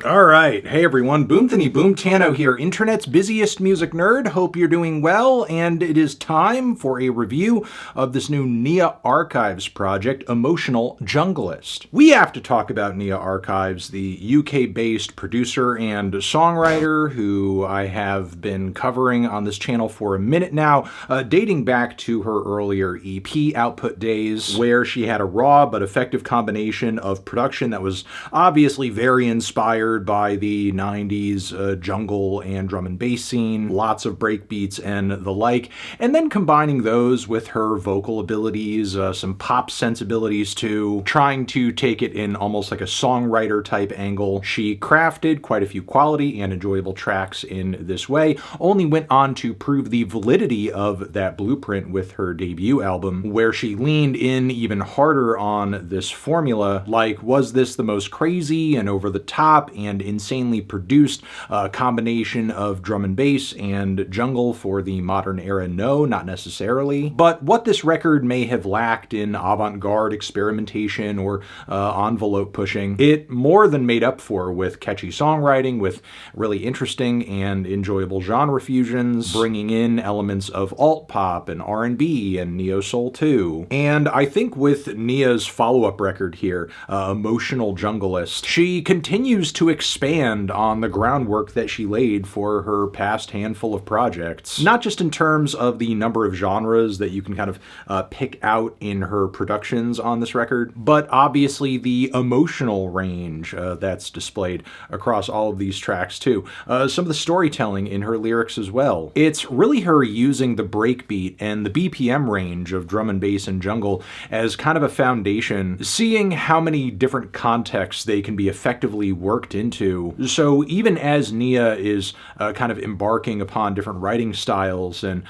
Alright, hey everyone, Boomthany Boomtano here, internet's busiest music nerd. Hope you're doing well, and it is time for a review of this new Nia Archives project, Emotional Junglist. We have to talk about Nia Archives, the UK-based producer and songwriter who I have been covering on this channel for a minute now, dating back to her earlier EP output days, where she had a raw but effective combination of production that was obviously very inspired by the 90s jungle and drum and bass scene, lots of breakbeats and the like, and then combining those with her vocal abilities, some pop sensibilities too, trying to take it in almost like a songwriter type angle. She crafted quite a few quality and enjoyable tracks in this way, only went on to prove the validity of that blueprint with her debut album, where she leaned in even harder on this formula, like, was this the most crazy and over the top and insanely produced combination of drum and bass and jungle for the modern era? No, not necessarily. But what this record may have lacked in avant-garde experimentation or envelope pushing, it more than made up for with catchy songwriting, with really interesting and enjoyable genre fusions, bringing in elements of alt-pop and R&B and neo-soul too. And I think with Nia's follow-up record here, Emotional Junglist, she continues to expand on the groundwork that she laid for her past handful of projects. Not just in terms of the number of genres that you can kind of pick out in her productions on this record, but obviously the emotional range that's displayed across all of these tracks too. Some of the storytelling in her lyrics as well. It's really her using the breakbeat and the BPM range of drum and bass and jungle as kind of a foundation, seeing how many different contexts they can be effectively worked into. So even as Nia is kind of embarking upon different writing styles and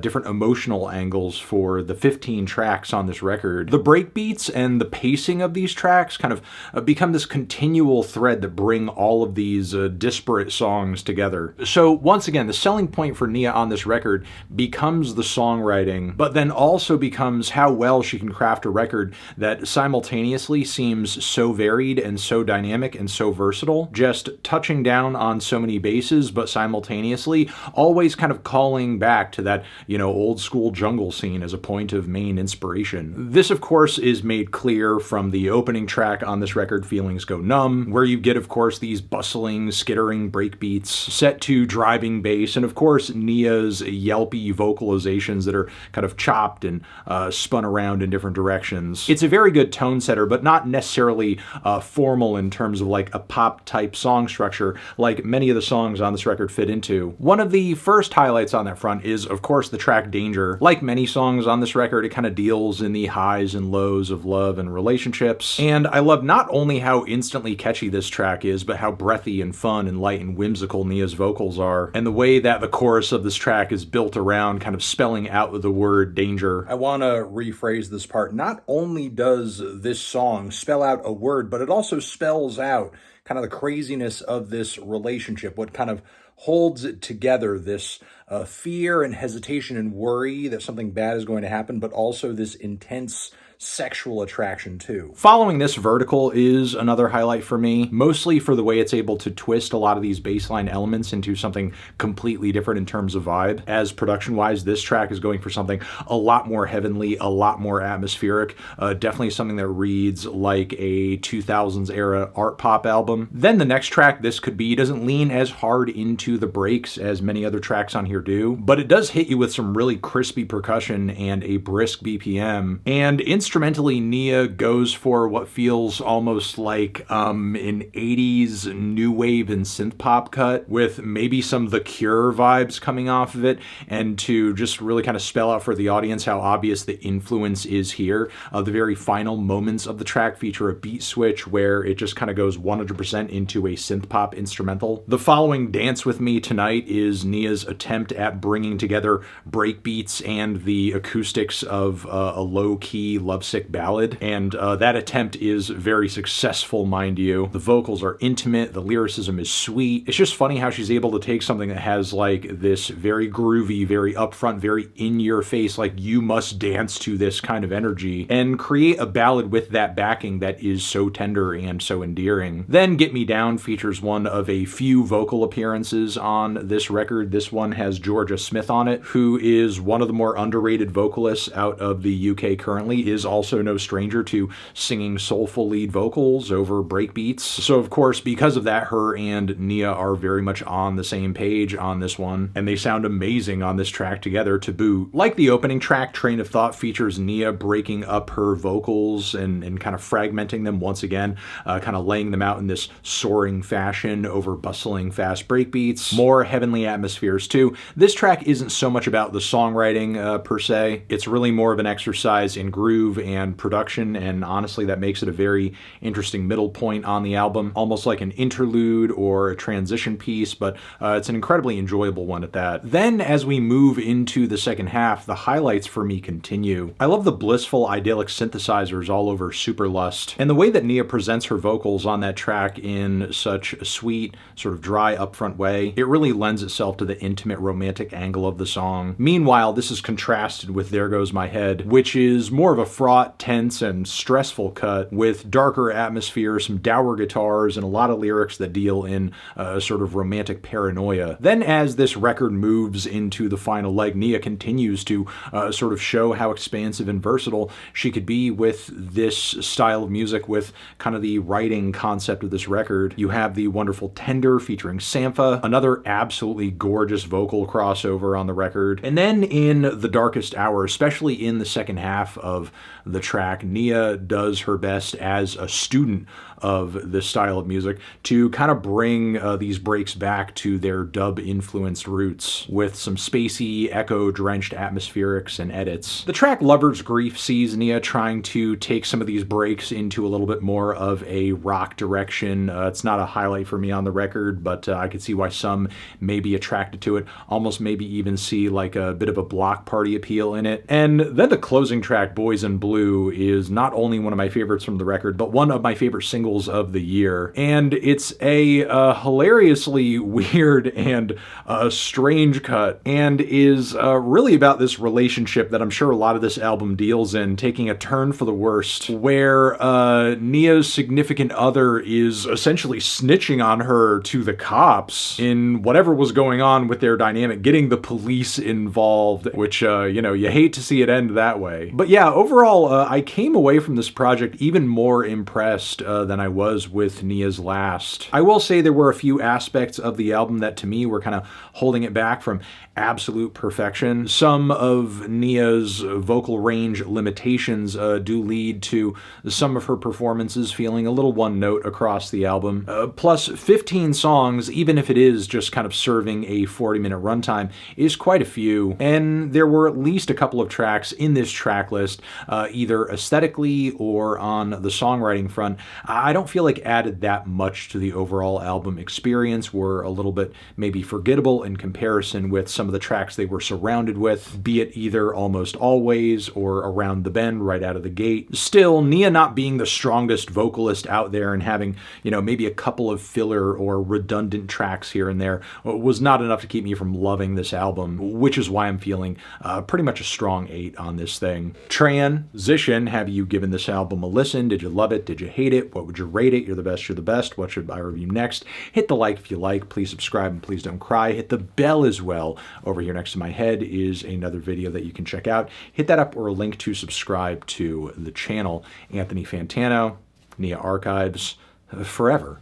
different emotional angles for the 15 tracks on this record, the breakbeats and the pacing of these tracks kind of become this continual thread that bring all of these disparate songs together. So once again, the selling point for Nia on this record becomes the songwriting, but then also becomes how well she can craft a record that simultaneously seems so varied and so dynamic and so versatile, just touching down on so many bases, but simultaneously always kind of calling back to that, old school jungle scene as a point of main inspiration. This, of course, is made clear from the opening track on this record, Feelings Go Numb, where you get, of course, these bustling, skittering breakbeats set to driving bass, and of course, Nia's yelpy vocalizations that are kind of chopped and spun around in different directions. It's a very good tone setter, but not necessarily formal in terms of like a pop type song structure like many of the songs on this record fit into. One of the first highlights on that front is, of course, the track Danger. Like many songs on this record, it kind of deals in the highs and lows of love and relationships. And I love not only how instantly catchy this track is, but how breathy and fun and light and whimsical Nia's vocals are, and the way that the chorus of this track is built around kind of spelling out the word danger. I want to rephrase this part. Not only does this song spell out a word, but it also spells out kind of the craziness of this relationship, what kind of holds it together, this fear and hesitation and worry that something bad is going to happen, but also this intense sexual attraction too. Following this vertical is another highlight for me, mostly for the way it's able to twist a lot of these bassline elements into something completely different in terms of vibe. As production-wise, this track is going for something a lot more heavenly, a lot more atmospheric, definitely something that reads like a 2000s era art pop album. Then the next track, This Could Be, doesn't lean as hard into the breaks as many other tracks on here do, but it does hit you with some really crispy percussion and a brisk BPM, and instrumentally, Nia goes for what feels almost like an 80s new wave and synth pop cut, with maybe some The Cure vibes coming off of it, and to just really kind of spell out for the audience how obvious the influence is here. The very final moments of the track feature a beat switch where it just kind of goes 100% into a synth pop instrumental. The following, Dance With Me Tonight, is Nia's attempt at bringing together breakbeats and the acoustics of a low-key, lovesick ballad, and that attempt is very successful, mind you. The vocals are intimate, the lyricism is sweet. It's just funny how she's able to take something that has like this very groovy, very upfront, very in-your-face, like you must dance to this kind of energy, and create a ballad with that backing that is so tender and so endearing. Then Get Me Down features one of a few vocal appearances on this record. This one has Georgia Smith on it, who is one of the more underrated vocalists out of the UK currently, is also no stranger to singing soulful lead vocals over breakbeats. So of course, because of that, her and Nia are very much on the same page on this one, and they sound amazing on this track together to boot. Like the opening track, Train of Thought features Nia breaking up her vocals and kind of fragmenting them once again, kind of laying them out in this soaring fashion over bustling fast breakbeats. More heavenly atmospheres too. This track isn't so much about the songwriting per se. It's really more of an exercise in groove and production, and honestly that makes it a very interesting middle point on the album, almost like an interlude or a transition piece, but it's an incredibly enjoyable one at that. Then as we move into the second half, the highlights for me continue. I love the blissful idyllic synthesizers all over Superlust, and the way that Nia presents her vocals on that track in such a sweet, sort of dry, upfront way. It really lends itself to the intimate, romantic angle of the song. Meanwhile, this is contrasted with There Goes My Head, which is more of a fraught, tense, and stressful cut with darker atmosphere, some dour guitars, and a lot of lyrics that deal in a sort of romantic paranoia. Then as this record moves into the final leg, Nia continues to sort of show how expansive and versatile she could be with this style of music, with kind of the writing concept of this record. You have the wonderful Tender featuring Sampha, another absolutely gorgeous vocal crossover on the record. And then in The Darkest Hour, especially in the second half of the track, Nia does her best as a student of this style of music to kind of bring these breaks back to their dub-influenced roots with some spacey, echo-drenched atmospherics and edits. The track Lover's Grief sees Nia trying to take some of these breaks into a little bit more of a rock direction. It's not a highlight for me on the record, but I could see why some may be attracted to it, almost maybe even see like a bit of a block party appeal in it. And then the closing track, Boys in Blue, is not only one of my favorites from the record, but one of my favorite singles of the year. And it's a hilariously weird and strange cut, and is really about this relationship that I'm sure a lot of this album deals in, taking a turn for the worst, where Nia's significant other is essentially snitching on her to the cops in whatever was going on with their dynamic, getting the police involved, which, you know, you hate to see it end that way. But yeah, overall, I came away from this project even more impressed than I was with Nia's last. I will say there were a few aspects of the album that to me were kind of holding it back from absolute perfection. Some of Nia's vocal range limitations do lead to some of her performances feeling a little one note across the album. Plus 15 songs, even if it is just kind of serving a 40-minute runtime, is quite a few. And there were at least a couple of tracks in this track list, either aesthetically or on the songwriting front, I don't feel like added that much to the overall album experience, were a little bit maybe forgettable in comparison with some of the tracks they were surrounded with, be it either Almost Always or Around the Bend right out of the gate. Still, Nia not being the strongest vocalist out there and having, you know, maybe a couple of filler or redundant tracks here and there was not enough to keep me from loving this album, which is why I'm feeling pretty much a strong 8 on this thing. Transition, have you given this album a listen? Did you love it? Did you hate it? What would you rate it? You're the best, you're the best. What should I review next? Hit the like if you like. Please subscribe and please don't cry. Hit the bell as well. Over here next to my head is another video that you can check out. Hit that up or a link to subscribe to the channel. Anthony Fantano, Nia Archives, forever.